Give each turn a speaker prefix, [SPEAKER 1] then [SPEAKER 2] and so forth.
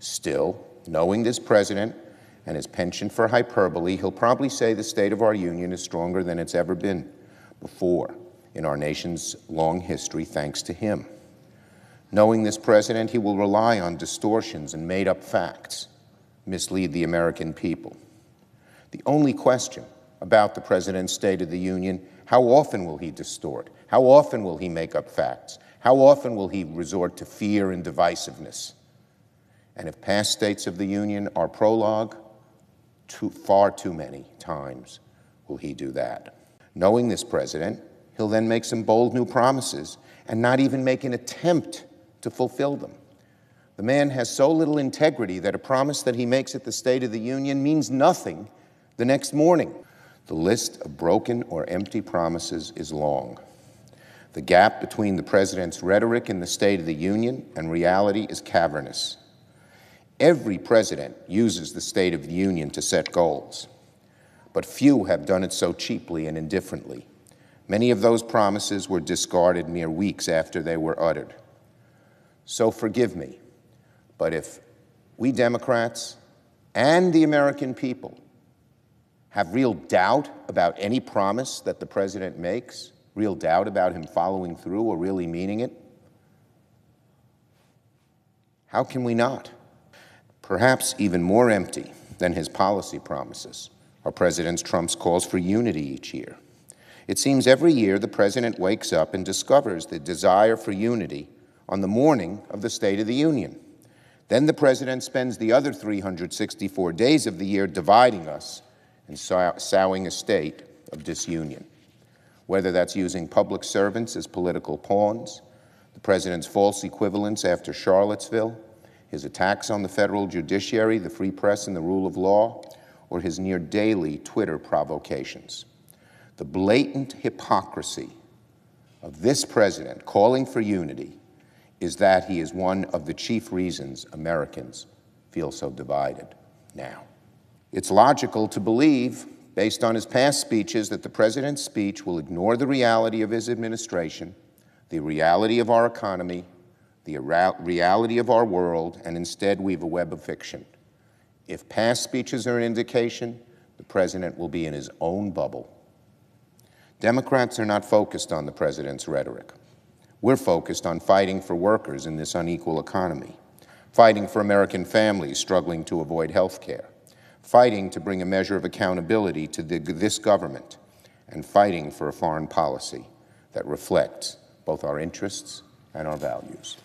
[SPEAKER 1] Still, knowing this president and his penchant for hyperbole, he'll probably say the state of our union is stronger than it's ever been before in our nation's long history, thanks to him. Knowing this president, he will rely on distortions and made-up facts, mislead the American people. The only question about the president's State of the Union: how often will he distort? How often will he make up facts? How often will he resort to fear and divisiveness? And if past States of the Union are prologue, far too many times will he do that. Knowing this president, he'll then make some bold new promises and not even make an attempt to fulfill them. The man has so little integrity that a promise that he makes at the State of the Union means nothing the next morning. The list of broken or empty promises is long. The gap between the president's rhetoric in the State of the Union and reality is cavernous. Every president uses the State of the Union to set goals, but few have done it so cheaply and indifferently. Many of those promises were discarded mere weeks after they were uttered. So forgive me, but if we Democrats and the American people have real doubt about any promise that the president makes, real doubt about him following through or really meaning it, how can we not? Perhaps even more empty than his policy promises are President Trump's calls for unity each year. It seems every year the president wakes up and discovers the desire for unity on the morning of the State of the Union. Then the president spends the other 364 days of the year dividing us and sowing a state of disunion. Whether that's using public servants as political pawns, the president's false equivalence after Charlottesville, his attacks on the federal judiciary, the free press, and the rule of law, or his near-daily Twitter provocations. The blatant hypocrisy of this president calling for unity is that he is one of the chief reasons Americans feel so divided now. It's logical to believe, based on his past speeches, that the president's speech will ignore the reality of his administration, the reality of our economy, the reality of our world, and instead weave a web of fiction. If past speeches are an indication, the president will be in his own bubble. Democrats are not focused on the president's rhetoric. We're focused on fighting for workers in this unequal economy, fighting for American families struggling to avoid health care, fighting to bring a measure of accountability to this government, and fighting for a foreign policy that reflects both our interests and our values.